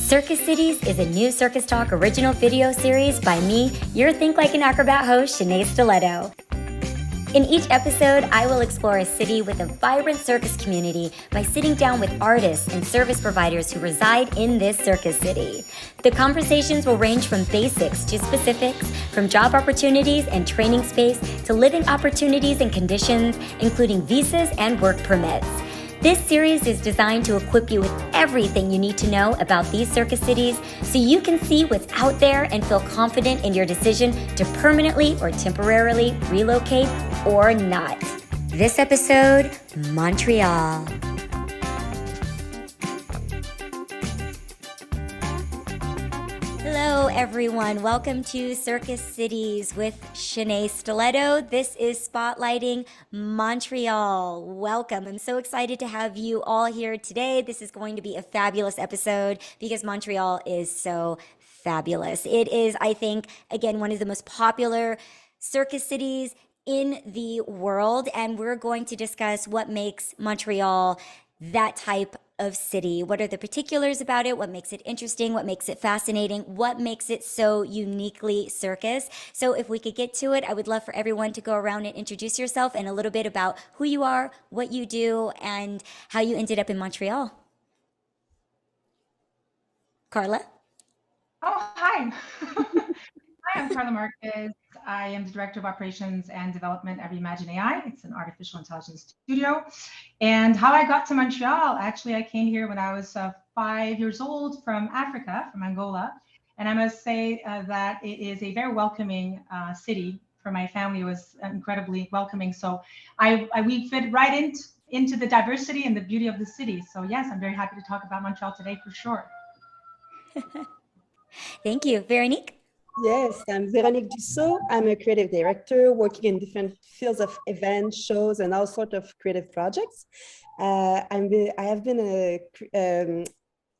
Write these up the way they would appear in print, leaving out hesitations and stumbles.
Circus Cities is a new CircusTalk Original Video Series by me, your Think Like an Acrobat host, Shenea Stiletto. In each episode, I will explore a city with a vibrant circus community by sitting down with artists and service providers who reside in this circus city. The conversations will range from basics to specifics, from job opportunities and training space to living opportunities and conditions, including visas and work permits. This series is designed to equip you with everything you need to know about these circus cities so you can see what's out there and feel confident in your decision to permanently or temporarily relocate or not. This episode, Montreal. Hello, everyone. Welcome to Circus Cities with Shenea Stiletto. This is Spotlighting Montreal. Welcome. I'm so excited to have you all here today. This is going to be a fabulous episode because Montreal is so fabulous. It is, I think, again, one of the most popular circus cities in the world, and we're going to discuss what makes Montreal that type of city. What are the particulars about it? What makes it interesting? What makes it fascinating? What makes it so uniquely circus? So if we could get to it, I would love for everyone to go around and introduce yourself and a little bit about who you are, what you do, and how you ended up in Montreal. Carla? Oh, hi. Hi, I'm Carla Marques. I am the Director of Operations and Development at Reimagine AI. It's an artificial intelligence studio. And how I got to Montreal, actually, I came here when I was 5 years old from Africa, from Angola. And I must say that it is a very welcoming city for my family. It was incredibly welcoming. So we fit right into the diversity and the beauty of the city. So yes, I'm very happy to talk about Montreal today for sure. Thank you. Veronique? Yes, I'm Veronique Dussault. I'm a creative director working in different fields of events, shows, and all sorts of creative projects. I have been a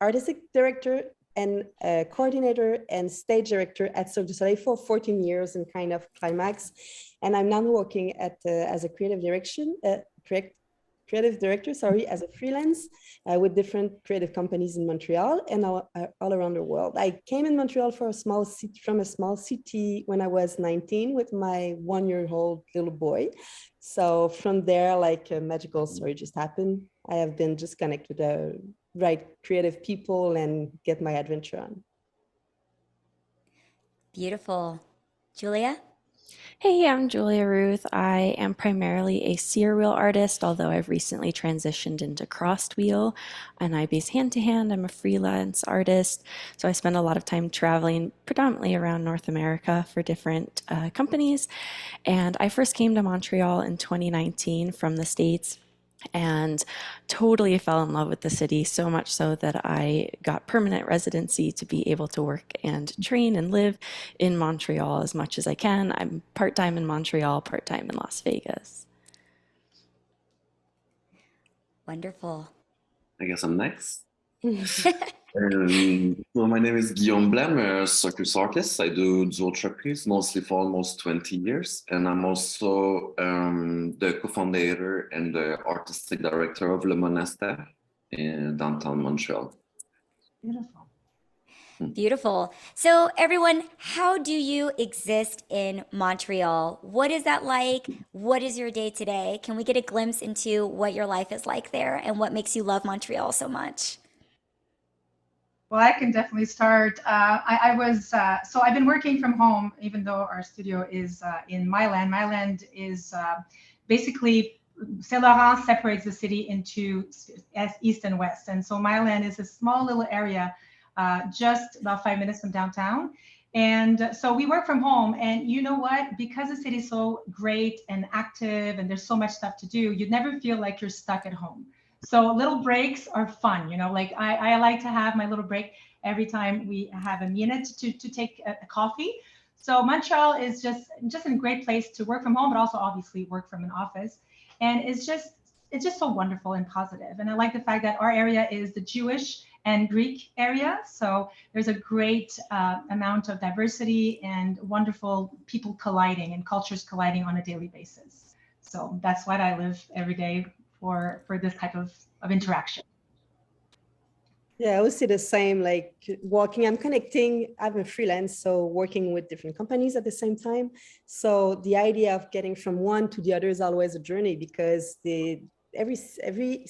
artistic director and a coordinator and stage director at Cirque du Soleil for 14 years in kind of climax. And I'm now working as a creative director, as a freelance with different creative companies in Montreal and all around the world. I came in Montreal from a small city when I was 19 with my 1-year-old little boy. So from there, like a magical story just happened. I have been just connected to the right creative people and get my adventure on. Beautiful. Julia? Hey, I'm Julia Ruth. I am primarily a serial artist, although I've recently transitioned into crossed wheel, and I base hand to hand. I'm a freelance artist, so I spend a lot of time traveling predominantly around North America for different companies. And I first came to Montreal in 2019 from the States and totally fell in love with the city, so much so that I got permanent residency to be able to work and train and live in Montreal as much as I can. I'm part-time in Montreal, part-time in Las Vegas. Wonderful. I guess I'm next. So my name is Guillaume. I'm a circus artist. I do dual trapeze mostly for almost 20 years. And I'm also the co-founder and the artistic director of Le Monastère in downtown Montreal. Beautiful. Beautiful. So everyone, how do you exist in Montreal? What is that like? What is your day today? Can we get a glimpse into what your life is like there and what makes you love Montreal so much? Well, I can definitely start. So I've been working from home, even though our studio is in my land. My land is basically, Saint Laurent separates the city into east and west. And so my land is a small little area, just about 5 minutes from downtown. And so we work from home, and you know what? Because the city is so great and active and there's so much stuff to do, you never feel like you're stuck at home. So little breaks are fun, like I like to have my little break every time we have a minute to take a coffee. So Montreal is just a great place to work from home, but also obviously work from an office. And it's just so wonderful and positive. And I like the fact that our area is the Jewish and Greek area. So there's a great amount of diversity and wonderful people colliding and cultures colliding on a daily basis. So that's what I live every day for this type of interaction. Yeah, I would say the same, like walking, I'm connecting, I'm a freelance, so working with different companies at the same time. So the idea of getting from one to the other is always a journey because every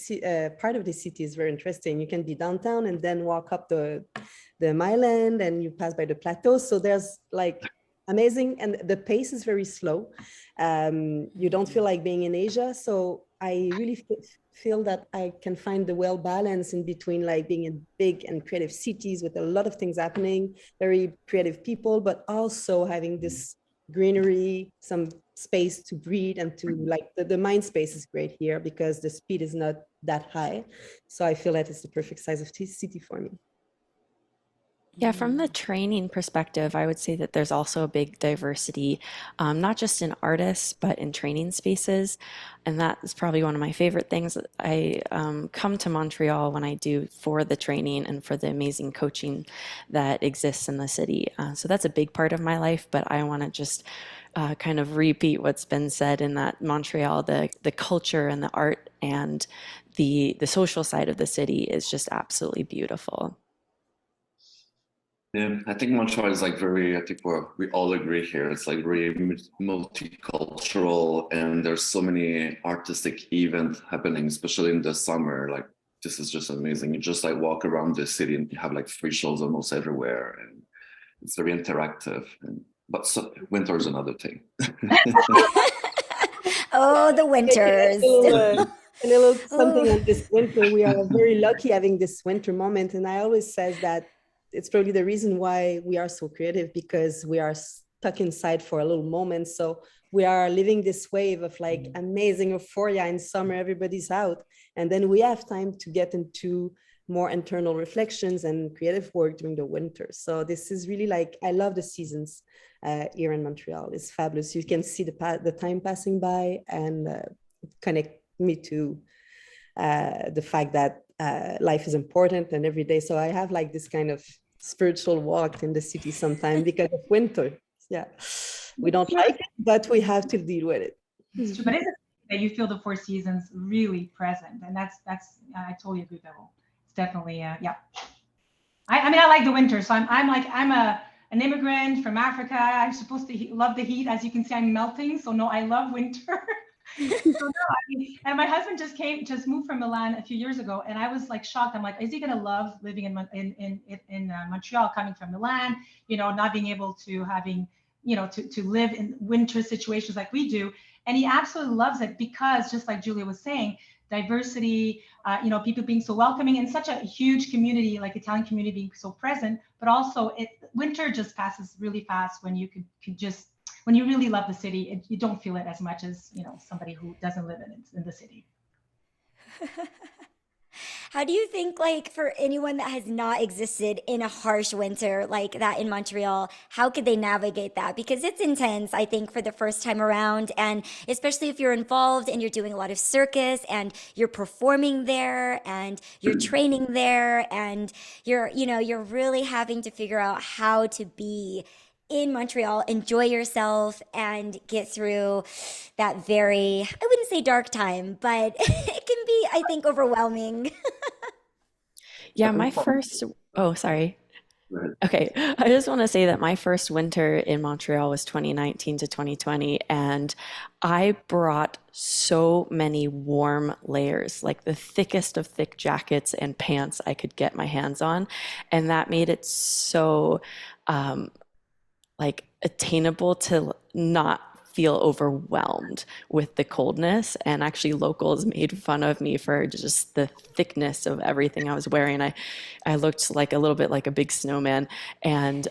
part of the city is very interesting. You can be downtown and then walk up the Mile End and you pass by the plateau. So there's like amazing, and the pace is very slow. You don't feel like being in Asia. So I really feel that I can find the well balance in between like being in big and creative cities with a lot of things happening, very creative people, but also having this greenery, some space to breathe and to like the mind space is great here because the speed is not that high. So I feel that it's the perfect size of city for me. Yeah, from the training perspective, I would say that there's also a big diversity, not just in artists, but in training spaces. And that is probably one of my favorite things. I come to Montreal when I do for the training and for the amazing coaching that exists in the city. So that's a big part of my life, but I want to just kind of repeat what's been said in that Montreal, the culture and the art and the social side of the city is just absolutely beautiful. Yeah, I think Montreal is like very, I think we all agree here. It's like very multicultural and there's so many artistic events happening, especially in the summer. Like this is just amazing. You just like walk around the city and you have like free shows almost everywhere. And it's very interactive. But winter is another thing. Oh, the winters. A little something on this winter. We are very lucky having this winter moment. And I always says that it's probably the reason why we are so creative because we are stuck inside for a little moment. So we are living this wave of like amazing euphoria in summer, everybody's out. And then we have time to get into more internal reflections and creative work during the winter. So this is really like, I love the seasons here in Montreal. It's fabulous. You can see the time passing by and connect me to the fact that life is important and every day. So I have like this kind of spiritual walk in the city sometimes because of winter. Yeah, we don't like it, but we have to deal with it. It's true, but it's that you feel the four seasons really present, and that's I totally agree, Beryl. It's definitely yeah. I mean I like the winter, so I'm an immigrant from Africa. I'm supposed to love the heat. As you can see, I'm melting. So no, I love winter. So no, I mean, and my husband just moved from Milan a few years ago, and I was like shocked. I'm like, is he gonna love living in Montreal, coming from Milan? You know, not being able to to live in winter situations like we do, and he absolutely loves it because just like Julia was saying, diversity, people being so welcoming, and such a huge community like Italian community being so present. But also, winter just passes really fast when you could just. When you really love the city, you don't feel it as much as somebody who doesn't live in the city. How do you think, like, for anyone that has not existed in a harsh winter like that in Montreal, how could they navigate that? Because it's intense, I think, for the first time around. And especially if you're involved and you're doing a lot of circus and you're performing there and you're training there and you're really having to figure out how to be in Montreal, enjoy yourself, and get through that very, I wouldn't say dark time, but it can be, I think, overwhelming. Yeah, oh, sorry. Okay, I just want to say that my first winter in Montreal was 2019 to 2020, and I brought so many warm layers, like the thickest of thick jackets and pants I could get my hands on, and that made it so like attainable to not feel overwhelmed with the coldness. And actually locals made fun of me for just the thickness of everything I was wearing. I looked like a little bit like a big snowman, and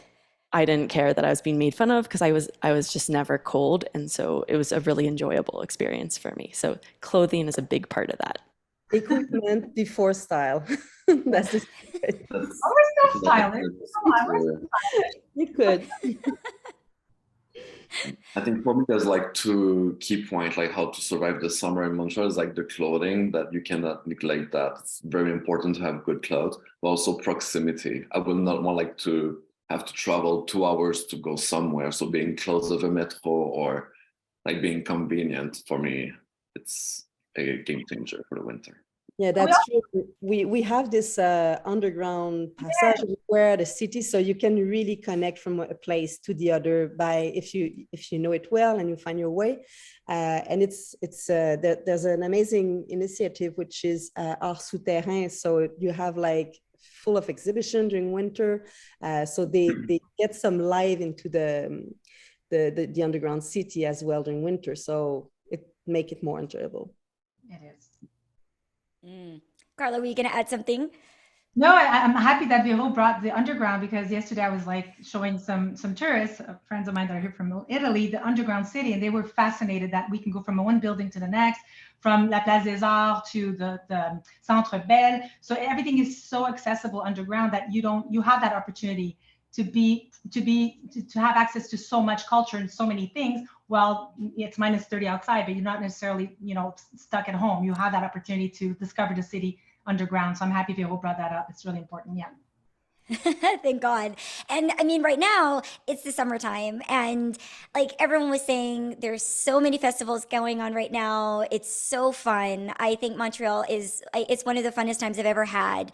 I didn't care that I was being made fun of because I was just never cold. And so it was a really enjoyable experience for me. So clothing is a big part of that. Equipment before style. That's the secret. We're still stylish. You could. I think for me, there's like two key points, like how to survive the summer in Montreal is like the clothing, that you cannot neglect that. It's very important to have good clothes, but also proximity. I would not want like to have to travel 2 hours to go somewhere. So being close of a metro or like being convenient for me, it's a game changer for the winter. Yeah, that's true. We have this underground passage where the city, so you can really connect from a place to the other by if you know it well and you find your way. And there's an amazing initiative which is Art Souterrain. So you have like full of exhibition during winter. So they get some live into the underground city as well during winter. So it make it more enjoyable. It is. Carla, were you going to add something? No, I'm happy that Vero brought the underground, because yesterday I was like showing some tourists, friends of mine that are here from Italy, the underground city, and they were fascinated that we can go from one building to the next, from La Place des Arts to the Centre Bell. So everything is so accessible underground that you have that opportunity to have access to so much culture and so many things. Well, it's -30 outside, but you're not necessarily, stuck at home. You have that opportunity to discover the city underground. So I'm happy Vero brought that up. It's really important. Yeah. Thank God. And I mean, right now it's the summertime, and like everyone was saying, there's so many festivals going on right now. It's so fun. I think Montreal it's one of the funnest times I've ever had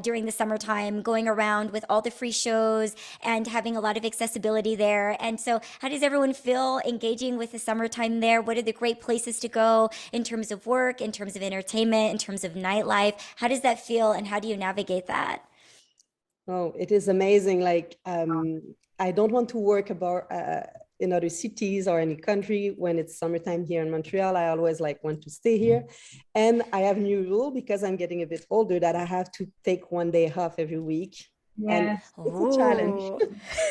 during the summertime, going around with all the free shows and having a lot of accessibility there. And so how does everyone feel engaging with the summertime there? What are the great places to go in terms of work, in terms of entertainment, in terms of nightlife? How does that feel, and how do you navigate that? Oh, it is amazing. Like, I don't want to work in other cities or any country when it's summertime here in Montreal. I always want to stay here. And I have a new rule because I'm getting a bit older that I have to take one day off every week. Yes. And it's a challenge.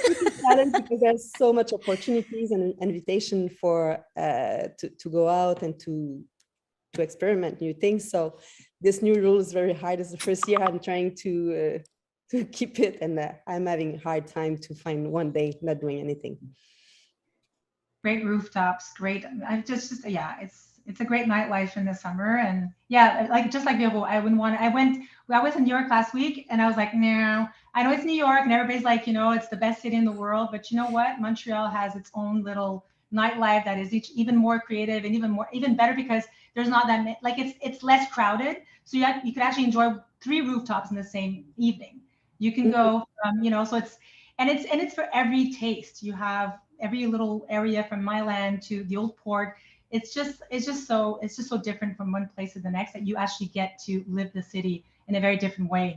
It's a challenge because there's so much opportunities and invitation for to go out and to experiment new things. So this new rule is very hard. It's the first year I'm trying to keep it, and I'm having a hard time to find one day not doing anything. Great rooftops, great. I just yeah, it's a great nightlife in the summer, and yeah, just like Vero, I was in New York last week, and I was like, no, I know it's New York, and everybody's like, it's the best city in the world, but you know what? Montreal has its own little nightlife that is even more creative and even better, because there's not that many, it's less crowded, so you could actually enjoy 3 rooftops in the same evening. You can go from, so it's for every taste. You have every little area from Milan to the old port. It's just so different from one place to the next that you actually get to live the city in a very different way.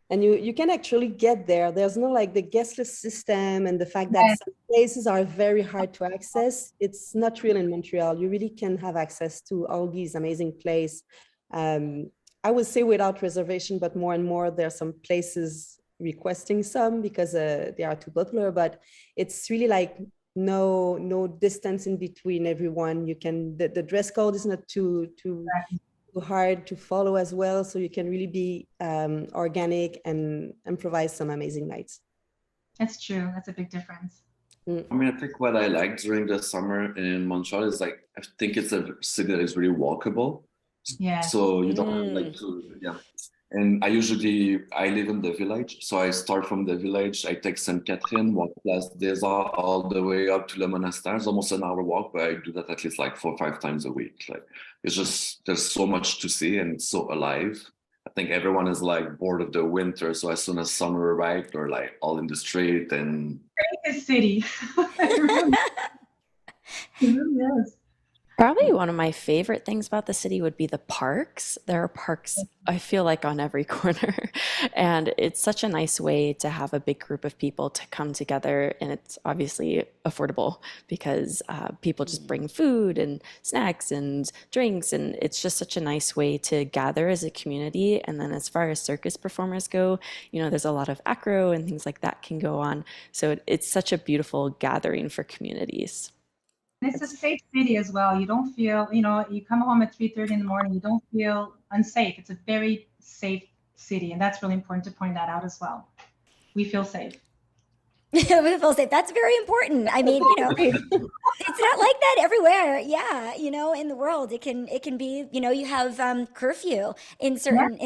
And you can actually get there. There's no the guest list system, and the fact that some places are very hard to access. It's not real in Montreal. You really can have access to all these amazing places. I would say without reservation, but more and more there are some places requesting some because they are too popular, but it's really no distance in between everyone. You can the dress code is not too hard to follow as well, so you can really be organic and provide some amazing nights. That's true. That's a big difference. I mean, I think what I like during the summer in Montreal is I think it's a city that is really walkable. Yeah. So you don't have to And I live in the village, so I start from the village. I take Sainte Catherine, walk Place des Arts all the way up to Le Monastère. It's almost an hour walk, but I do that at least 4 or 5 times a week. It's just, there's so much to see, and it's so alive. I think everyone is bored of the winter, so as soon as summer arrived, they're all in the street and. Great city. It really is. Probably one of my favorite things about the city would be the parks. There are parks, I feel on every corner. And it's such a nice way to have a big group of people to come together. And it's obviously affordable because people just bring food and snacks and drinks. And it's just such a nice way to gather as a community. And then as far as circus performers go, there's a lot of acro and things like that can go on. So it's such a beautiful gathering for communities. It's a safe city as well. You don't feel, you come home at 3:30 in the morning, you don't feel unsafe. It's a very safe city, and that's really important to point that out as well. We feel safe. We feel safe. That's very important. I mean, it's not like that everywhere. Yeah, in the world, it can be. You have curfew in certain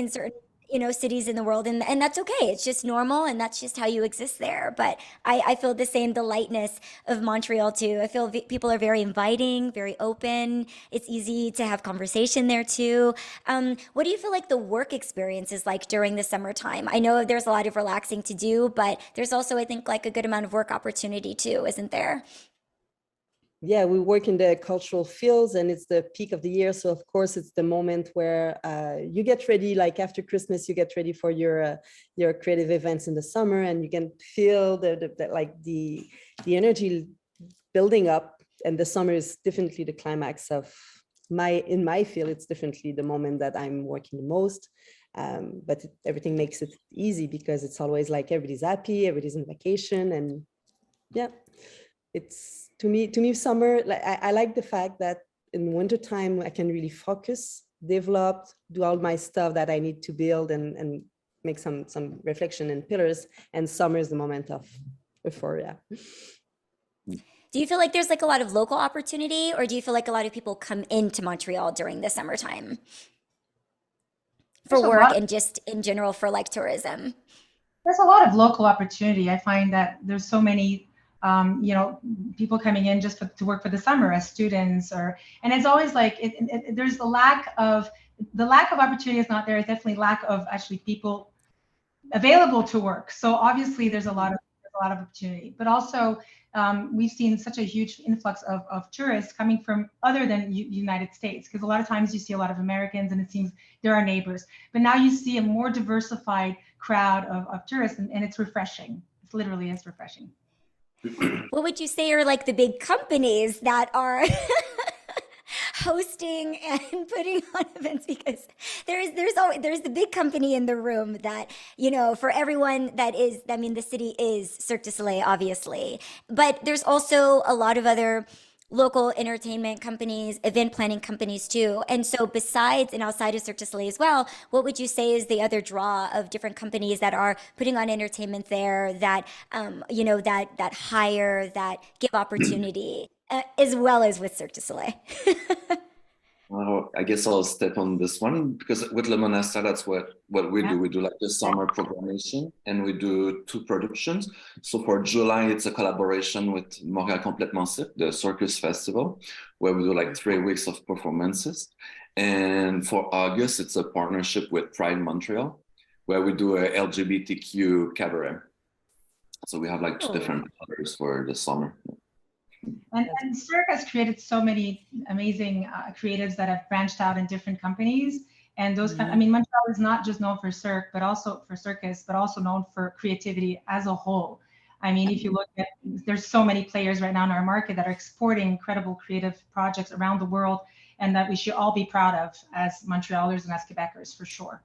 cities in the world, and that's okay. It's just normal, and that's just how you exist there. But I feel the same, the lightness of Montreal too. I feel people are very inviting, very open. It's easy to have conversation there too. What do you feel like the work experience is like during the summertime? I know there's a lot of relaxing to do, but there's also, I think, like a good amount of work opportunity too, isn't there? Yeah, we work in the cultural fields and it's the peak of the year. So of course it's the moment where you get ready, like after Christmas, you get ready for your creative events in the summer, and you can feel the energy building up. And the summer is definitely the climax of in my field, it's definitely the moment that I'm working the most. But everything makes it easy because it's always like everybody's happy, everybody's on vacation, and yeah, it's to me summer. Like I like the fact that in wintertime I can really focus, develop, do all my stuff that I need to build and make some reflection and pillars. And summer is the moment of euphoria. Do you feel like there's like a lot of local opportunity, or do you feel like a lot of people come into Montreal during the summertime for work and just in general for like tourism? There's a lot of local opportunity. I find that there's so many people coming in just to work for the summer as students, and it's always like there's the lack of opportunity is not there. It's definitely lack of actually people available to work. So obviously there's a lot of opportunity, but also we've seen such a huge influx of tourists coming from other than United States, because a lot of times you see a lot of Americans and it seems they're our neighbors, but now you see a more diversified crowd of tourists, and it's refreshing. It's refreshing. What would you say are like the big companies that are hosting and putting on events? Because there's the big company in the room that, for everyone that is, I mean, the city is Cirque du Soleil, obviously, but there's also a lot of other local entertainment companies, event planning companies too. And so besides and outside of Cirque du Soleil as well, what would you say is the other draw of different companies that are putting on entertainment there, that, that hire, that give opportunity, as well as with Cirque du Soleil? Well, I guess I'll step on this one, because with Le Monastère, that's what we do. We do like the summer programmation, and we do 2 productions. So for July, it's a collaboration with Montréal Complètement Cirque, the Circus Festival, where we do like 3 weeks of performances. And for August, it's a partnership with Pride Montreal, where we do a LGBTQ cabaret. So we have like 2 different colors for the summer. And Cirque has created so many amazing creatives that have branched out in different companies. And those, I mean, Montreal is not just known for Cirque, but also for circus, but also known for creativity as a whole. I mean, if you look at, there's so many players right now in our market that are exporting incredible creative projects around the world, and that we should all be proud of as Montrealers and as Quebecers, for sure.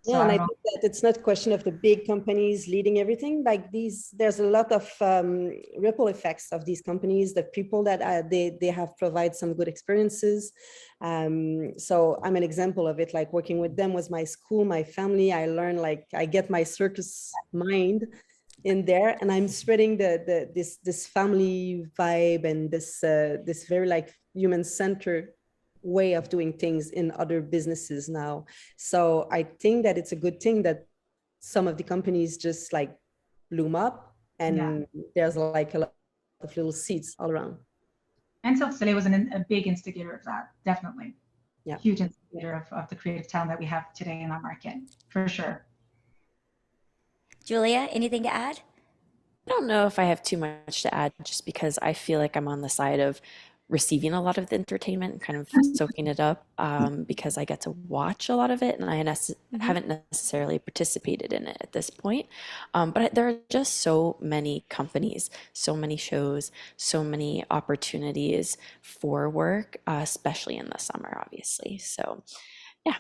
Yeah, so, and I think that it's not a question of the big companies leading everything. Like there's a lot of ripple effects of these companies, the people that they have provide some good experiences. So I'm an example of it. Like working with them was my school, my family. I learned, like, I get my circus mind in there, and I'm spreading this family vibe and this very like human-centered way of doing things in other businesses now. So I think that it's a good thing that some of the companies just like bloom up, and there's like a lot of little seeds all around. And Cirque du Soleil was a big instigator of that, definitely. Yeah, huge instigator of the creative talent that we have today in our market, for sure. Julia, anything to add? I don't know if I have too much to add, just because I feel like I'm on the side of receiving a lot of the entertainment and kind of soaking it up, because I get to watch a lot of it, and I haven't necessarily participated in it at this point. But there are just so many companies, so many shows, so many opportunities for work, especially in the summer, obviously. So, yeah.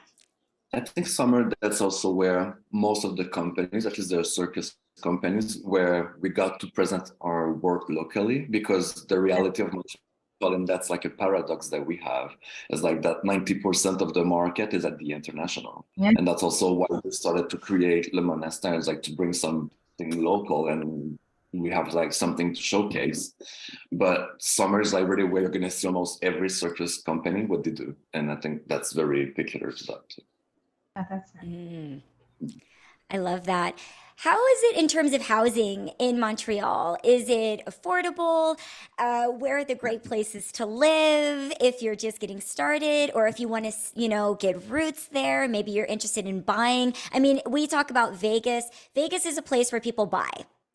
I think summer, that's also where most of the companies, at least the circus companies, where we got to present our work locally, because the reality of Montreal, and that's like a paradox that we have, is like that 90% of the market is at the international. Yeah. And that's also why we started to create Le Monastère, is like to bring something local, and we have like something to showcase. But summer is like really where you're going to see almost every circus company, what they do. And I think that's very peculiar to that too. That's right. I love that. How is it in terms of housing in Montreal? Is it affordable? Where are the great places to live if you're just getting started, or if you want to, get roots there? Maybe you're interested in buying. I mean, we talk about Vegas. Vegas is a place where people buy.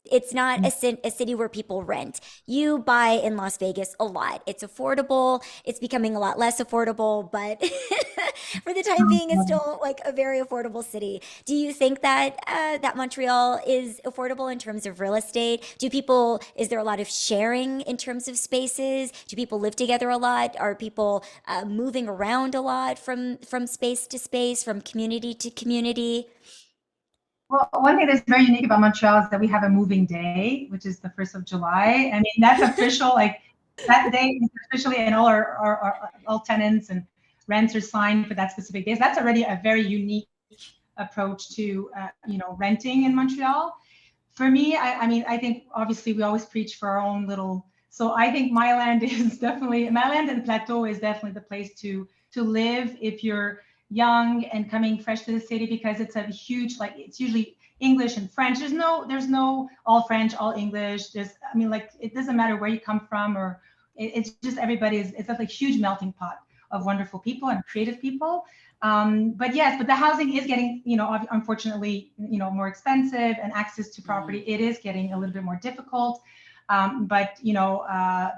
It's not a city where people rent. You buy in Las Vegas a lot. It's affordable. It's becoming a lot less affordable, but for the time being, it's still like a very affordable city. Do you think that that Montreal is affordable in terms of real estate? Is there a lot of sharing in terms of spaces? Do people live together a lot? Are people moving around a lot from space to space, from community to community? Well, one thing that's very unique about Montreal is that we have a moving day, which is the 1st of July. I mean, that's official, like that day is officially, and all tenants and rents are signed for that specific day. So that's already a very unique approach to, renting in Montreal. For me, I mean, I think obviously we always preach for our own little, so I think Myland and Plateau is definitely the place to live if you're young and coming fresh to the city, because it's a huge, it's usually English and French. There's no all French, all English. It doesn't matter where you come from, or it's just it's a huge melting pot of wonderful people and creative people. But the housing is getting, unfortunately, more expensive, and access to property, it is getting a little bit more difficult. But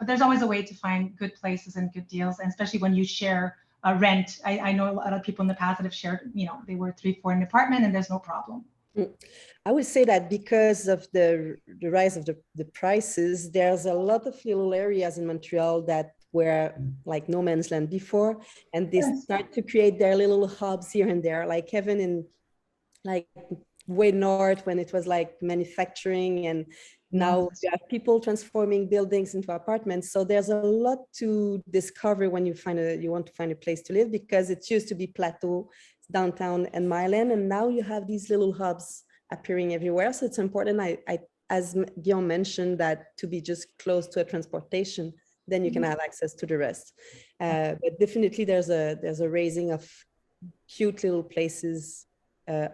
there's always a way to find good places and good deals, and especially when you share rent. I know a lot of people in the past that have shared, they were 3-4 in an apartment, and there's no problem. I would say that because of the rise of the prices, there's a lot of little areas in Montreal that were like no man's land before, and they start to create their little hubs here and there, like even in like way north, when it was like manufacturing, and now you have people transforming buildings into apartments. So there's a lot to discover when you want to find a place to live, because it used to be Plateau, downtown, and Myland, and now you have these little hubs appearing everywhere. So it's important, as Guillaume mentioned, that to be just close to a transportation, then you can have access to the rest. But definitely there's a raising of cute little places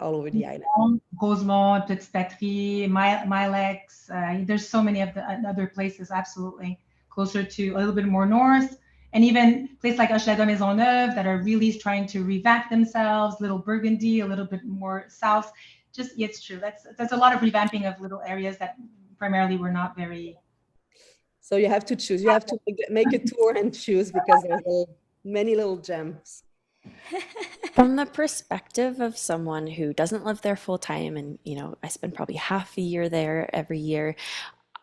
all over the island. Rosemont, Petite Patrie, Milex. There's so many of the other places, absolutely, closer to a little bit more north. And even places like Hochelaga Maisonneuve that are really trying to revamp themselves, Little Burgundy, a little bit more south. It's true. There's a lot of revamping of little areas that primarily were not very. So you have to choose. You have to make a tour and choose, because there's many little gems. From the perspective of someone who doesn't live there full time, and I spend probably half a year there every year,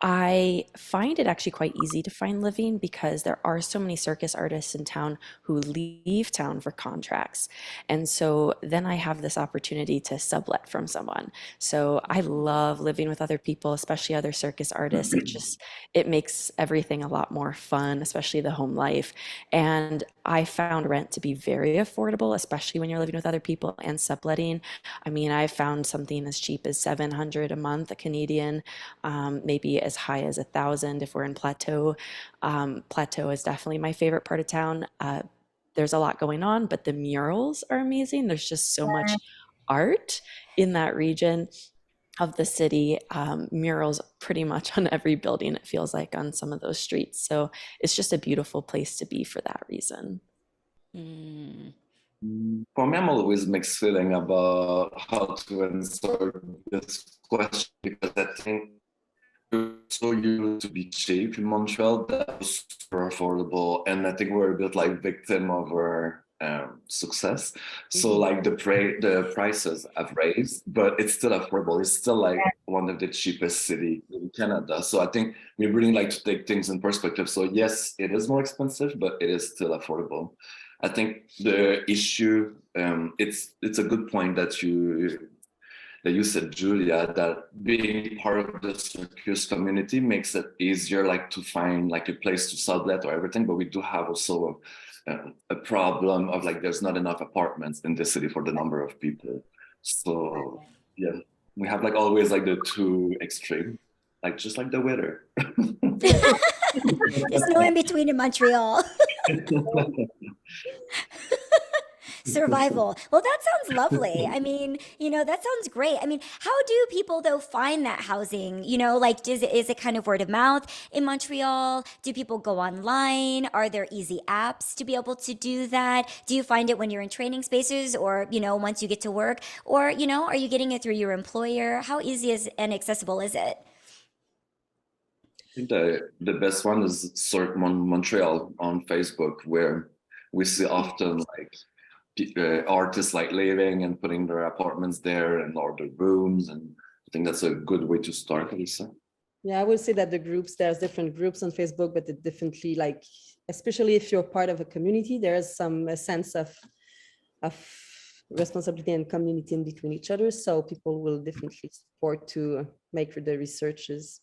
I find it actually quite easy to find living, because there are so many circus artists in town who leave town for contracts. And so then I have this opportunity to sublet from someone. So I love living with other people, especially other circus artists. It makes everything a lot more fun, especially the home life. And I found rent to be very affordable, especially when you're living with other people and subletting. I mean, I found something as cheap as $700 a month, Canadian, maybe as high as $1,000 if we're in Plateau. Plateau is definitely my favorite part of town. There's a lot going on, but the murals are amazing. There's just so much art in that region of the city. Murals pretty much on every building, it feels like, on some of those streets. So it's just a beautiful place to be for that reason. For me, I'm always mixed feeling about how to answer this question, because I think so used to be cheap in Montreal that was super affordable, and I think we're a bit like victim of our success. So like the prices have raised, but it's still affordable. It's still like one of the cheapest city in Canada. So I think we really like to take things in perspective. So yes, it is more expensive, but it is still affordable. I think the issue, it's a good point that you said, Julia, that being part of the circus community makes it easier, like to find like a place to sublet or everything. But we do have also a problem of like there's not enough apartments in the city for the number of people. So yeah, we have like always like the two extreme, like just like the weather. There's no in between in Montreal. Survival. Well, that sounds lovely. I mean, that sounds great. I mean, how do people though find that housing? Like is it kind of word of mouth in Montreal? Do people go online? Are there easy apps to be able to do that? Do you find it when you're in training spaces or, once you get to work? Or, are you getting it through your employer? How easy and accessible is it? I think the best one is Montreal on Facebook, where we see often like artists like living and putting their apartments there and order rooms, and I think that's a good way to start, Lisa. Yeah, I would say that there's different groups on Facebook, but it definitely, like, especially if you're part of a community, there's a sense of responsibility and community in between each other. So people will definitely support to make the researches.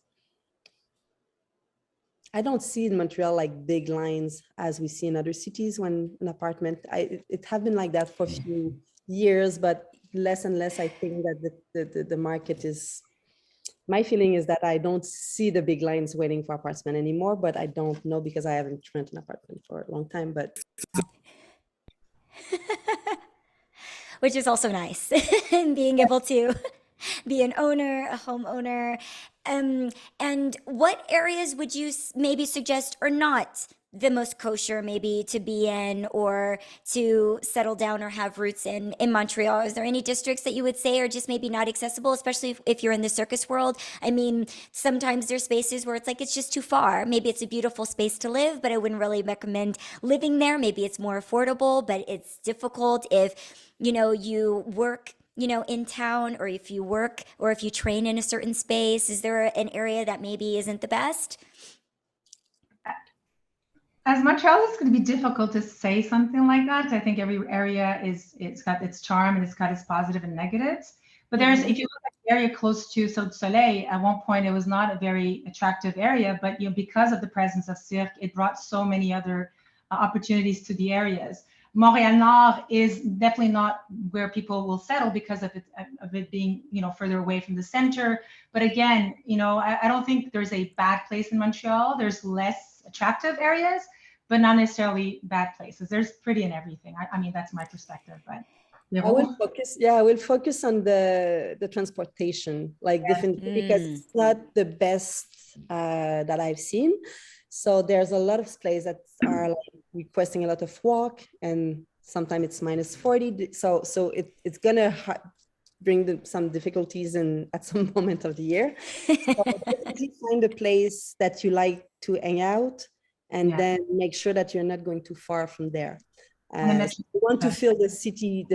I don't see in Montreal like big lines as we see in other cities when an apartment, it have been like that for a few years, but less and less. I think that the market is, my feeling is that I don't see the big lines waiting for apartment anymore, but I don't know because I haven't rented an apartment for a long time, but. Which is also nice, being able to be an owner, a homeowner. And what areas would you maybe suggest are not the most kosher maybe to be in or to settle down or have roots in Montreal? Is there any districts that you would say are just maybe not accessible, especially if you're in the circus world? I mean, sometimes there's spaces where it's like, it's just too far. Maybe it's a beautiful space to live, but I wouldn't really recommend living there. Maybe it's more affordable, but it's difficult if, you work in town, or if you work or if you train in a certain space. Is there an area that maybe isn't the best? As Montreal, it's going to be difficult to say something like that. I think every area it's got its charm and it's got its positive and negatives. But there's, if you look at the area close to Cirque du Soleil, at one point it was not a very attractive area, but because of the presence of Cirque, it brought so many other opportunities to the areas. Montréal Nord is definitely not where people will settle because of it being, further away from the center. But again, I don't think there's a bad place in Montreal. There's less attractive areas, but not necessarily bad places. There's pretty in everything. I mean, that's my perspective, but. I will focus on the transportation, like definitely, because it's not the best that I've seen. So there's a lot of places that are like requesting a lot of walk, and sometimes it's -40. So it's gonna bring some difficulties at some moment of the year. So definitely find a place that you like to hang out, and then make sure that you're not going too far from there. You want to feel the city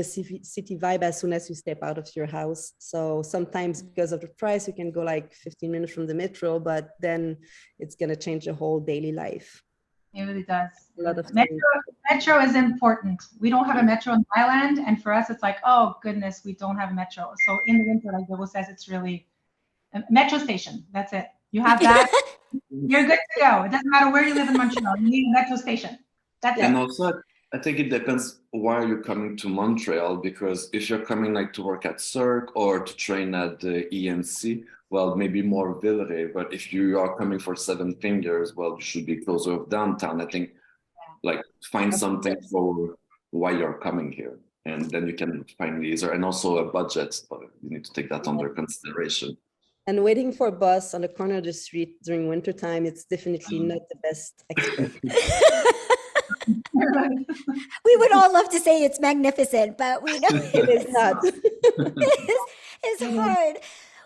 vibe as soon as you step out of your house. So sometimes because of the price, you can go like 15 minutes from the metro, but then it's going to change the whole daily life. It really does. A lot of metro is important. We don't have a metro in Thailand, and for us, it's like, oh goodness, we don't have a metro. So in the winter, like Bill says, it's really a metro station. That's it. You have that, you're good to go. It doesn't matter where you live in Montreal. You need a metro station. That's it. And also, I think it depends why you're coming to Montreal, because if you're coming like to work at Cirque or to train at the ENC, well, maybe more Villeray. But if you are coming for Seven Fingers, well, you should be closer of downtown. I think like find something for why you're coming here, and then you can find easier. And also a budget, but you need to take that under consideration. And waiting for a bus on the corner of the street during wintertime, it's definitely not the best experience. We would all love to say it's magnificent, but we know it is not. It's hard.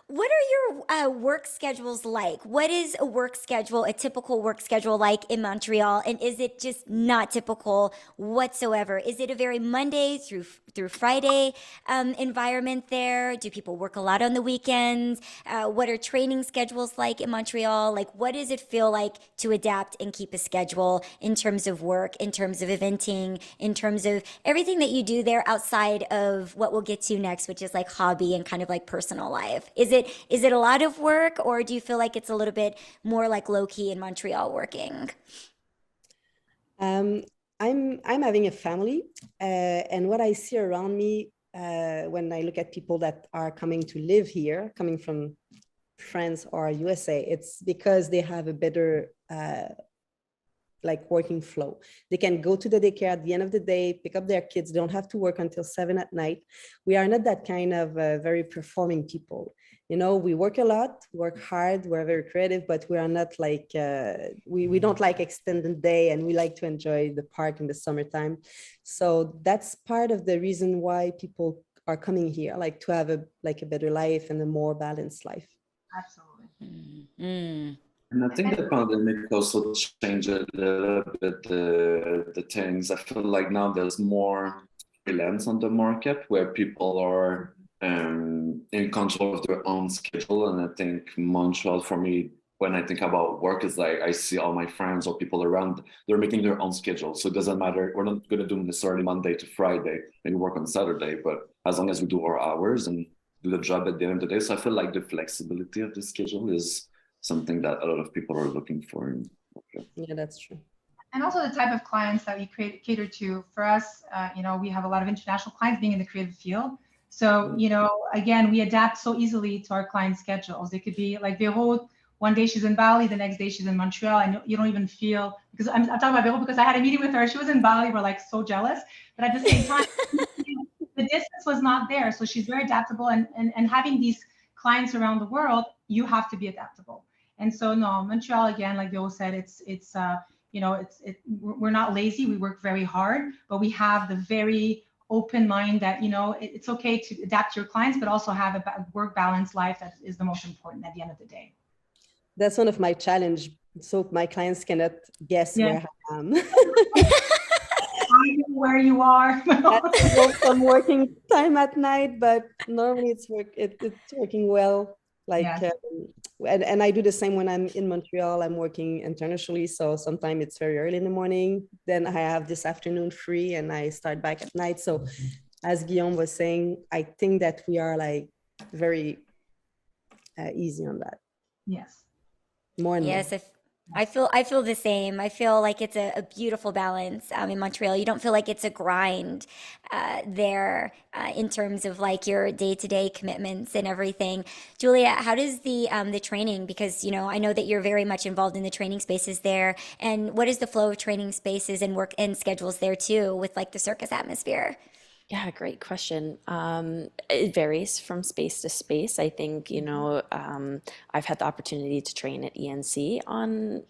What are your work schedules like? What is a work schedule, a typical work schedule like in Montreal? And is it just not typical whatsoever? Is it a very Monday through Friday environment there? Do people work a lot on the weekends? What are training schedules like in Montreal? Like, what does it feel like to adapt and keep a schedule in terms of work, in terms of eventing, in terms of everything that you do there outside of what we'll get to next, which is like hobby and kind of like personal life? Is it a lot of work, or do you feel like it's a little bit more like low key in Montreal working? I'm having a family, and what I see around me when I look at people that are coming to live here, coming from France or USA, it's because they have a better like working flow. They can go to the daycare at the end of the day, pick up their kids, don't have to work until 7 at night. We are not that kind of very performing people. You know, we work a lot, work hard, we're very creative, but we are not like, we don't like extended day, and we like to enjoy the park in the summertime. So that's part of the reason why people are coming here, like to have a better life and a more balanced life. Absolutely. Mm-hmm. And I think the pandemic also changed a little bit the things. I feel like now there's more freelance on the market where people are in control of their own schedule. And I think Montreal, for me, when I think about work, is like I see all my friends or people around, they're making their own schedule. So it doesn't matter. We're not going to do necessarily Monday to Friday, maybe work on Saturday, but as long as we do our hours and do the job at the end of the day. So I feel like the flexibility of the schedule is something that a lot of people are looking for. Yeah, that's true. And also the type of clients that we cater to. For us, you know, we have a lot of international clients being in the creative field. So, you know, again, we adapt so easily to our clients' schedules. It could be like Vero, one day she's in Bali, the next day she's in Montreal, and you don't even feel, because I'm talking about Vero because I had a meeting with her. She was in Bali. We're like so jealous, but at the same time, the distance was not there. So she's very adaptable, and having these clients around the world, you have to be adaptable. And so no, Montreal, again, like Vero said, it's you know, we're not lazy. We work very hard, but we have the very open mind that, you know, it's okay to adapt to your clients, but also have a work-balanced life that is the most important at the end of the day. That's one of my challenge. So my clients cannot guess where I am. I know where you are. I go from working time at night, but normally it's working well. Like, Yes. And I do the same when I'm in Montreal. I'm working internationally, so sometimes it's very early in the morning. Then I have this afternoon free, and I start back at night. So, as Guillaume was saying, I think that we are like very easy on that. Yes. More and Yes, more. I feel the same. I feel like it's a beautiful balance in Montreal. You don't feel like it's a grind there in terms of like your day-to-day commitments and everything. Julia, how does the training? Because you know, I know that you're very much involved in the training spaces there. And what is the flow of training spaces and work and schedules there too, with like the circus atmosphere? Yeah, great question. It varies from space to space. I think, you know, I've had the opportunity to train at ENC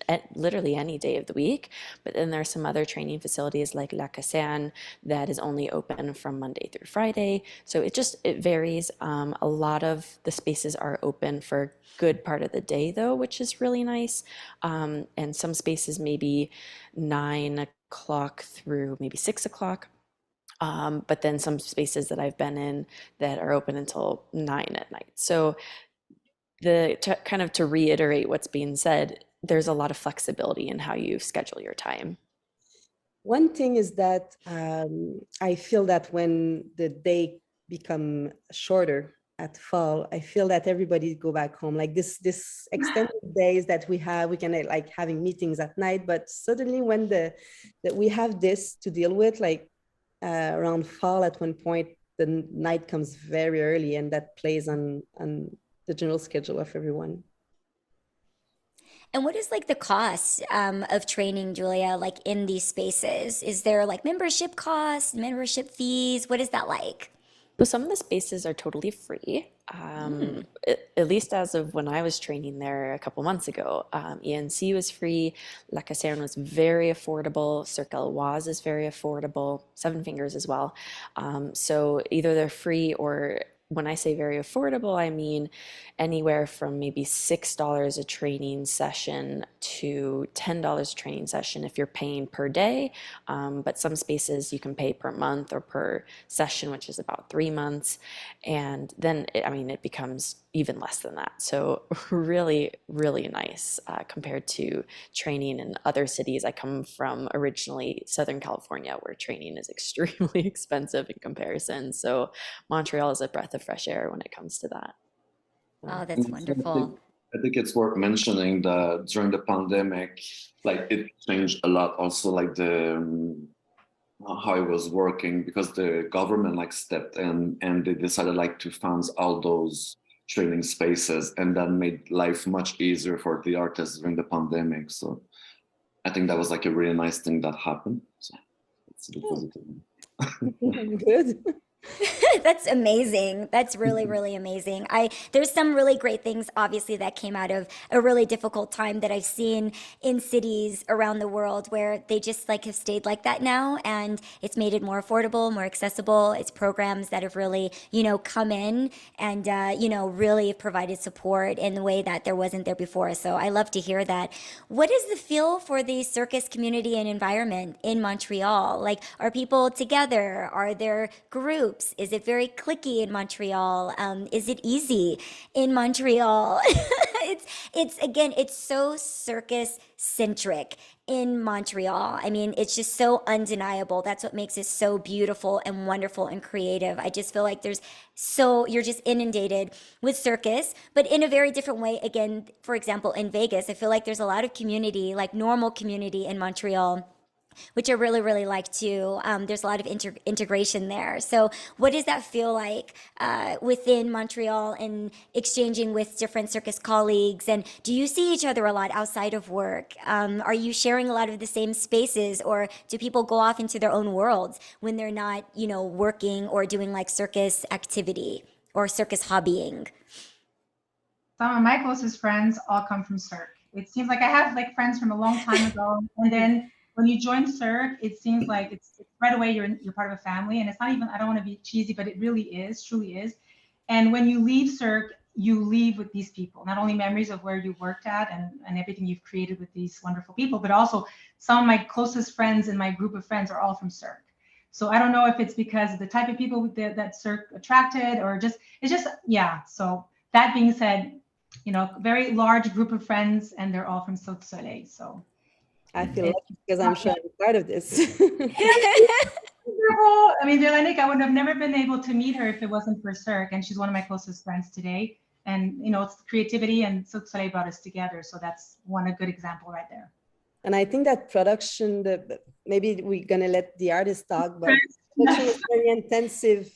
at literally any day of the week, but then there are some other training facilities like La Caserne that is only open from Monday through Friday. So it varies. A lot of the spaces are open for a good part of the day though, which is really nice. And some spaces maybe 9 o'clock through maybe 6 o'clock. But then some spaces that I've been in that are open until 9 at night. So to reiterate what's being said, there's a lot of flexibility in how you schedule your time. One thing is that I feel that when the day become shorter at fall, I feel that everybody go back home. Like this extended days that we can like having meetings at night, but suddenly when that we have this to deal with, like around fall, at one point the night comes very early, and that plays on the general schedule of everyone. And what is like the cost of training, Julia, like in these spaces? Is there like membership costs, membership fees? What is that like? So some of the spaces are totally free, at least as of when I was training there a couple months ago. ENC was free, La Caserne was very affordable, Circle Oise is very affordable, Seven Fingers as well. So either they're free, or when I say very affordable, I mean anywhere from maybe $6 a training session to $10 a training session if you're paying per day. But some spaces you can pay per month or per session, which is about 3 months. And then, it becomes even less than that. So really, really nice compared to training in other cities. I come from originally Southern California, where training is extremely expensive in comparison. So Montreal is a breath of fresh air when it comes to that. Oh, that's wonderful. I think it's worth mentioning that during the pandemic, like it changed a lot also, like the how it was working, because the government like stepped in and they decided like to fund all those training spaces, and that made life much easier for the artists during the pandemic. So I think that was like a really nice thing that happened. So it's the positive. Good. That's amazing. That's really, really amazing. There's some really great things obviously that came out of a really difficult time that I've seen in cities around the world where they just like have stayed like that now, and it's made it more affordable, more accessible. It's programs that have really, come in and really have provided support in the way that there wasn't there before. So I love to hear that. What is the feel for the circus community and environment in Montreal? Like, are people together? Are there groups? Is it very cliquey in Montreal? Is it easy in Montreal? It's so circus centric in Montreal. I mean, it's just so undeniable. That's what makes it so beautiful and wonderful and creative. I just feel like you're just inundated with circus, but in a very different way. Again, for example, in Vegas, I feel like there's a lot of community, like normal community in Montreal, which I really, really like too. There's a lot of integration there. So what does that feel like within Montreal and exchanging with different circus colleagues? And do you see each other a lot outside of work? Are you sharing a lot of the same spaces, or do people go off into their own worlds when they're not, working or doing like circus activity or circus hobbying? Some of my closest friends all come from Cirque. It seems like I have like friends from a long time ago, and then when you join Cirque, it seems like it's right away you're part of a family, and it's not even, I don't want to be cheesy, but it really is, truly is. And when you leave Cirque, you leave with these people, not only memories of where you worked at and everything you've created with these wonderful people, but also some of my closest friends in my group of friends are all from Cirque. So I don't know if it's because of the type of people that Cirque attracted, or yeah. So that being said, very large group of friends, and they're all from Cirque du Soleil. So I feel lucky because I'm sure I'm part of this. I mean, Veronique, I would have never been able to meet her if it wasn't for Cirque, and she's one of my closest friends today. And it's creativity, and Cirque du Soleil brought us together. So that's a good example right there. And I think that production, maybe we're gonna let the artist talk, but production is very intensive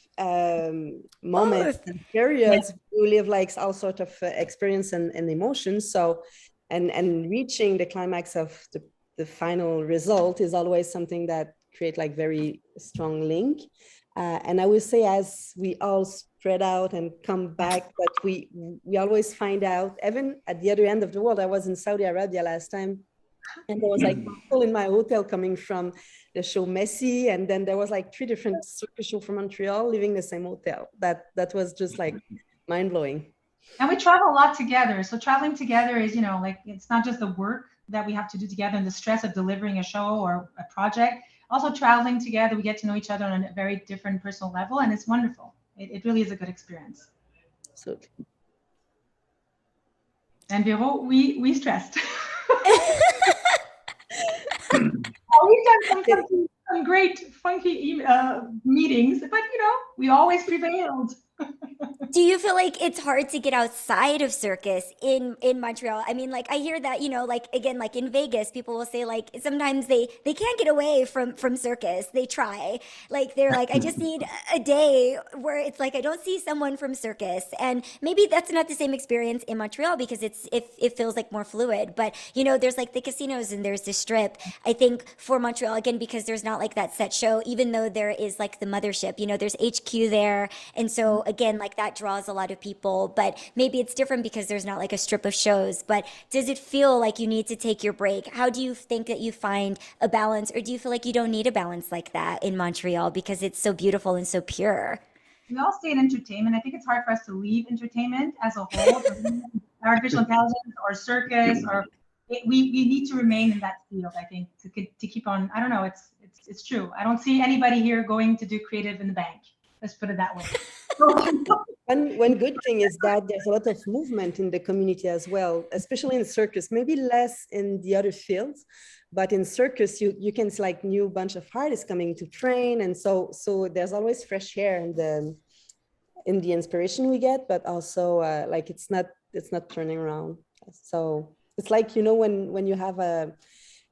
moments and periods. We live like all sorts of experience and emotions. So, and reaching the climax of the final result is always something that create like very strong link. And I would say as we all spread out and come back, but we always find out, even at the other end of the world. I was in Saudi Arabia last time, and there was like people in my hotel coming from the show Messi, and then there was like 3 different circus shows from Montreal living in the same hotel. That was just like mind-blowing. And we travel a lot together. So traveling together is, like, it's not just the work that we have to do together and the stress of delivering a show or a project. Also traveling together, we get to know each other on a very different personal level, and it's wonderful. It really is a good experience. Absolutely. And Vero, we stressed. We've done some great funky meetings, but we always prevailed. Do you feel like it's hard to get outside of circus in Montreal? I mean, like, I hear that, like, again, like in Vegas, people will say like sometimes they can't get away from circus. They try, like, they're like, I just need a day where it's like I don't see someone from circus. And maybe that's not the same experience in Montreal because it feels like more fluid. But there's like the casinos and there's the strip. I think for Montreal, again, because there's not like that set show, even though there is like the mothership, there's HQ there, and so again, like that draws a lot of people, but maybe it's different because there's not like a strip of shows. But does it feel like you need to take your break? How do you think that you find a balance, or do you feel like you don't need a balance like that in Montreal because it's so beautiful and so pure? We all stay in entertainment. I think it's hard for us to leave entertainment as a whole. Artificial intelligence or circus, or we need to remain in that field, I think, to keep on. I don't know, it's true. I don't see anybody here going to do creative in the bank. Let's put it that way. One good thing is that there's a lot of movement in the community as well, especially in circus, maybe less in the other fields, but in circus, you can see like new bunch of artists coming to train. And so there's always fresh air in the inspiration we get, but also like it's not turning around. So it's like, when you have a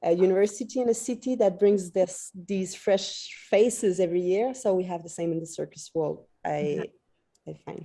university in a city that brings these fresh faces every year. So we have the same in the circus world, I find.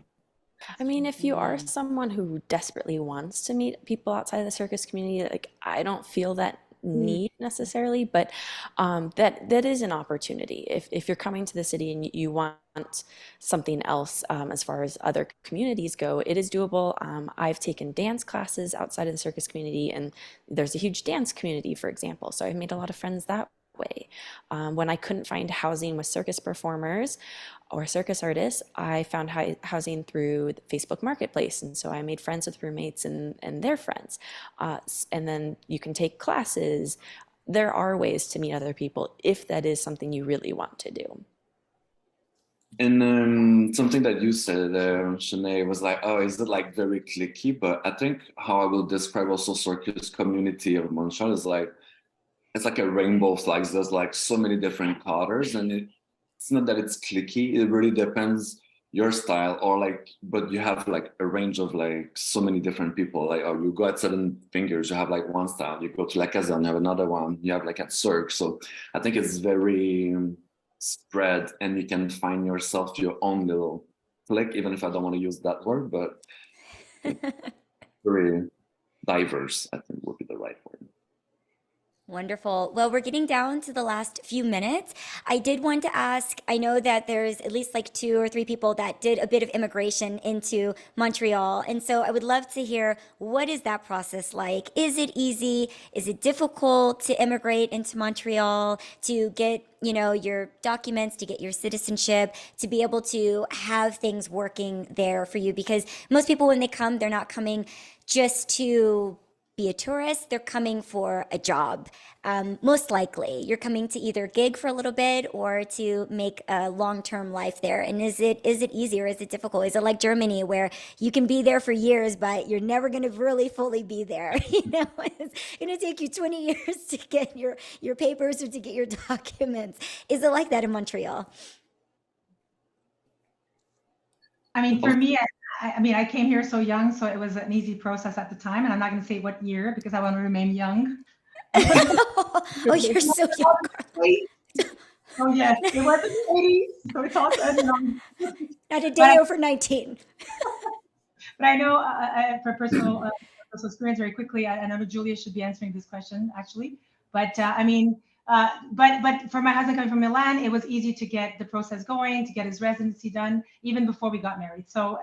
I mean, if you are someone who desperately wants to meet people outside of the circus community, like I don't feel that need necessarily, but that is an opportunity. If you're coming to the city and you want something else, as far as other communities go, it is doable. I've taken dance classes outside of the circus community, and there's a huge dance community, for example. So I've made a lot of friends that way. When I couldn't find housing with circus performers or circus artists, I found housing through the Facebook Marketplace. And so I made friends with roommates and their friends. And then you can take classes. There are ways to meet other people if that is something you really want to do. And something that you said, Shenea, was like, oh, is it like very cliquey? But I think how I will describe also circus community of Montreal is like, it's like a rainbow of flags. There's like so many different colors, and it's not that it's cliquey. It really depends your style, or like, but you have like a range of like so many different people. Like, oh, you go at Seven Fingers, you have like one style. You go to La Casa, you have another one. You have like at Cirque. So I think it's very spread, and you can find yourself your own little clique, even if I don't want to use that word, but very diverse, I think would be the right word. Wonderful. Well, we're getting down to the last few minutes. I did want to ask, I know that there's at least like 2 or 3 people that did a bit of immigration into Montreal. And so I would love to hear, what is that process like? Is it easy? Is it difficult to immigrate into Montreal, to get, you know, your documents, to get your citizenship, to be able to have things working there for you? Because most people, when they come, they're not coming just to be a tourist, they're coming for a job. Most likely, you're coming to either gig for a little bit or to make a long-term life there. And is it easy or is it difficult? Is it like Germany, where you can be there for years, but you're never going to really fully be there? You know, it's going to take you 20 years to get your papers or to get your documents. Is it like that in Montreal? I mean, for me, I mean, I came here so young, so it was an easy process at the time. And I'm not going to say what year because I want to remain young. Oh, you're so young. Oh, yes. It was in the 80s. So it's also, not a day over 19. But I know for personal experience, very quickly, I know Julia should be answering this question, actually. But I mean, but for my husband coming from Milan, it was easy to get the process going, to get his residency done, even before we got married. So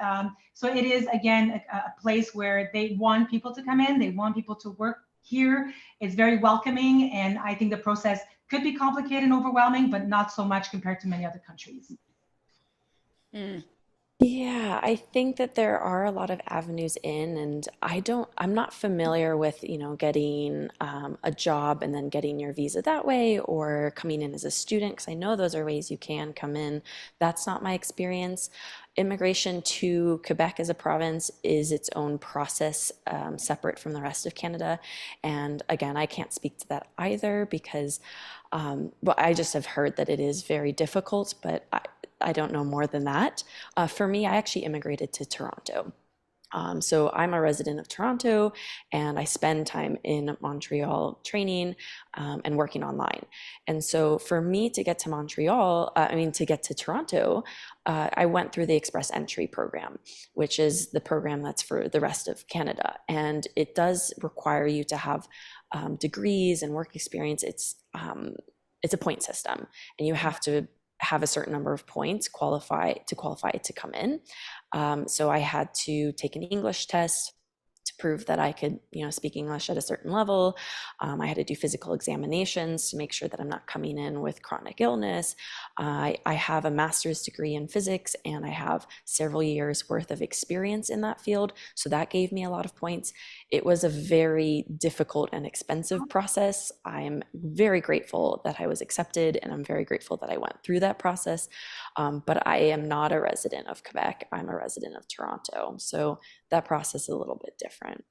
so it is, again, a place where they want people to come in. They want people to work here. It's very welcoming. And I think the process could be complicated and overwhelming, but not so much compared to many other countries. Mm. Yeah, I think that there are a lot of avenues in, and I'm not familiar with, you know, getting a job and then getting your visa that way, or coming in as a student, because I know those are ways you can come in. That's not my experience. Immigration to Quebec as a province is its own process, separate from the rest of Canada. And again, I can't speak to that either because, well, I just have heard that it is very difficult, but I don't know more than that. For me, I actually immigrated to Toronto. So I'm a resident of Toronto, and I spend time in Montreal training and working online. And so for me to get to Montreal, to get to Toronto, I went through the Express Entry program, which is the program that's for the rest of Canada. And it does require you to have degrees and work experience. It's a point system, and you have to have a certain number of points qualify to come in. So I had to take an English test to prove that I could, you know, speak English at a certain level. I had to do physical examinations to make sure that I'm not coming in with chronic illness. I have a master's degree in physics, and I have several years worth of experience in that field. So that gave me a lot of points. It was a very difficult and expensive process. I am very grateful that I was accepted, and I'm very grateful that I went through that process. But I am not a resident of Quebec. I'm a resident of Toronto. So that process is a little bit different.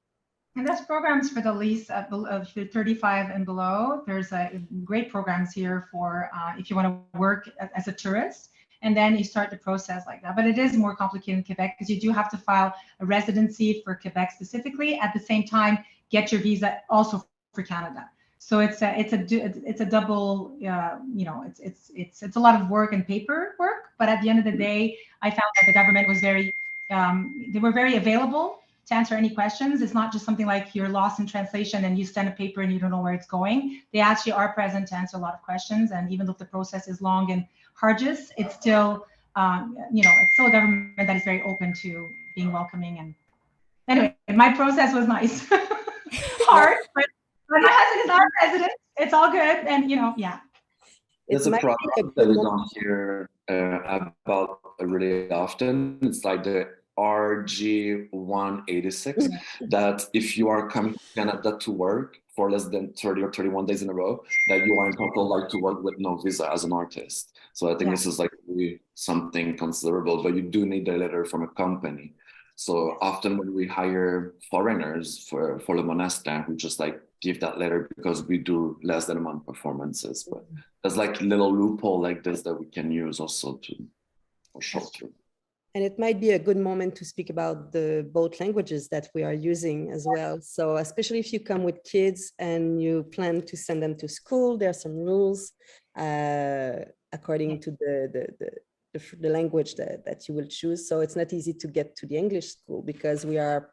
And there's programs for the lease of 35 and below. There's great programs here for if you want to work as a tourist, and then you start the process like that. But it is more complicated in Quebec because you do have to file a residency for Quebec specifically. At the same time, get your visa also for Canada. So it's a double, you know, it's a lot of work and paperwork. But at the end of the day, I found that the government was they were very available to answer any questions. It's not just something like you're lost in translation and you send a paper and you don't know where it's going. They actually are present to answer a lot of questions. And even though the process is long and arduous, it's still, it's still a government that is very open to being welcoming. And anyway, my process was nice. Hard, but my husband is our president. It's all good. And, yeah. There's a product that we don't hear about really often. It's like the RG186, that if you are coming to Canada to work for less than 30 or 31 days in a row, that you are entitled like to work with no visa as an artist. So I think this is like really something considerable, but you do need a letter from a company. So often when we hire foreigners for Le Monastin, we just like give that letter because we do less than a month performances. But there's like little loophole like this that we can use also to show through. And it might be a good moment to speak about the both languages that we are using as well. So especially if you come with kids and you plan to send them to school, there are some rules according to the language that you will choose. So it's not easy to get to the English school because we are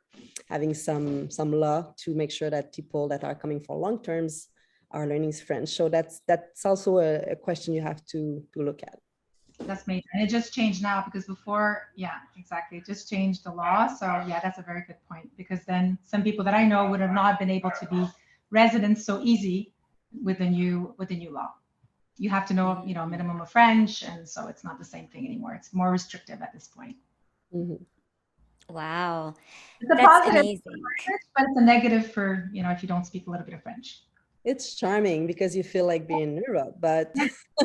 having some law to make sure that people that are coming for long terms are learning French. So that's also a question you have to look at. That's major. And it just changed now because before, exactly. It just changed the law. So that's a very good point, because then some people that I know would have not been able to be residents so easy with the new law. You have to know, a minimum of French. And so it's not the same thing anymore. It's more restrictive at this point. Mm-hmm. Wow. It's a That's positive, amazing. but it's a negative for, if you don't speak a little bit of French. It's charming because you feel like being in Europe, but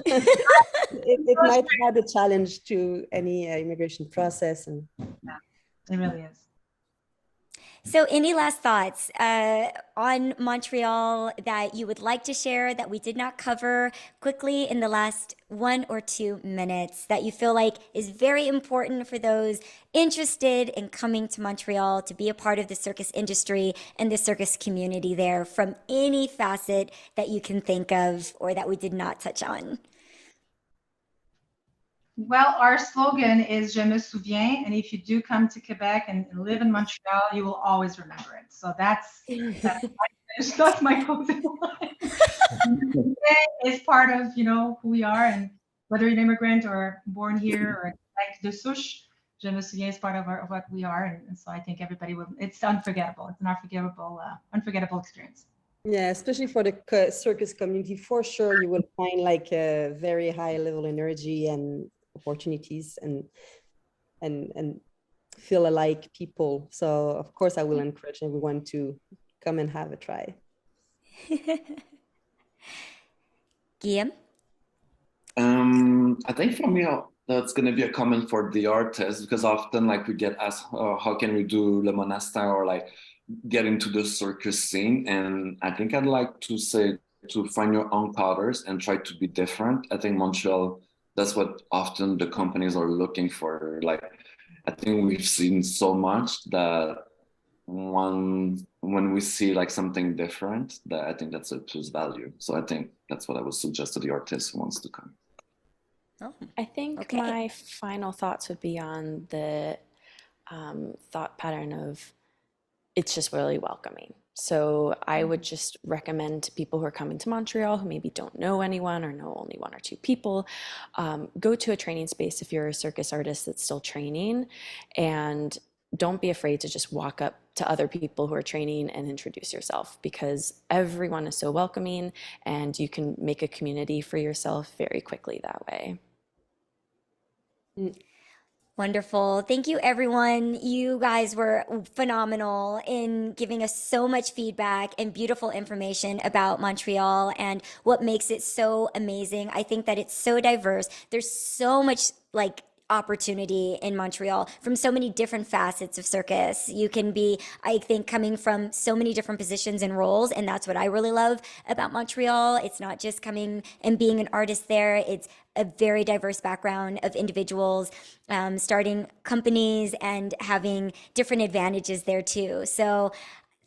it might add a challenge to any immigration process. And it really is. So any last thoughts on Montreal that you would like to share that we did not cover quickly in the last 1 or 2 minutes that you feel like is very important for those interested in coming to Montreal to be a part of the circus industry and the circus community there, from any facet that you can think of or that we did not touch on? Well, our slogan is Je me souviens, and if you do come to Quebec and live in Montreal, you will always remember it. So that's my closing line. It's part of who we are, and whether you're an immigrant or born here or like de souche, Je me souviens is part of what we are, and so I think everybody will. It's unforgettable. It's an unforgettable experience. yeah, especially for the circus community, for sure, you will find like a very high level energy and opportunities and feel alike people. So of course I will encourage everyone to come and have a try. Guillaume? I think for me, that's going to be a comment for the artists, because often like we get asked, how can we do Le Monastin or like get into the circus scene? And I think I'd like to say to find your own colors and try to be different. I think Montreal, that's what often the companies are looking for. Like, I think we've seen so much that when we see like something different, that I think that's a plus value. So I think that's what I would suggest to the artist who wants to come. Oh, I think my final thoughts would be on the thought pattern of it's just really welcoming. So I would just recommend to people who are coming to Montreal who maybe don't know anyone or know only 1 or 2 people, go to a training space if you're a circus artist that's still training, and don't be afraid to just walk up to other people who are training and introduce yourself, because everyone is so welcoming and you can make a community for yourself very quickly that way. Wonderful. Thank you, everyone. You guys were phenomenal in giving us so much feedback and beautiful information about Montreal and what makes it so amazing. I think that it's so diverse. There's so much opportunity in Montreal from so many different facets of circus. You can be, I think, coming from so many different positions and roles, and that's what I really love about Montreal. It's not just coming and being an artist there. It's a very diverse background of individuals starting companies and having different advantages there too. So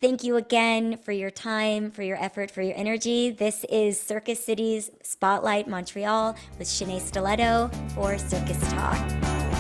thank you again for your time, for your effort, for your energy. This is Circus Cities Spotlight Montreal with Shenea Stiletto for Circus Talk.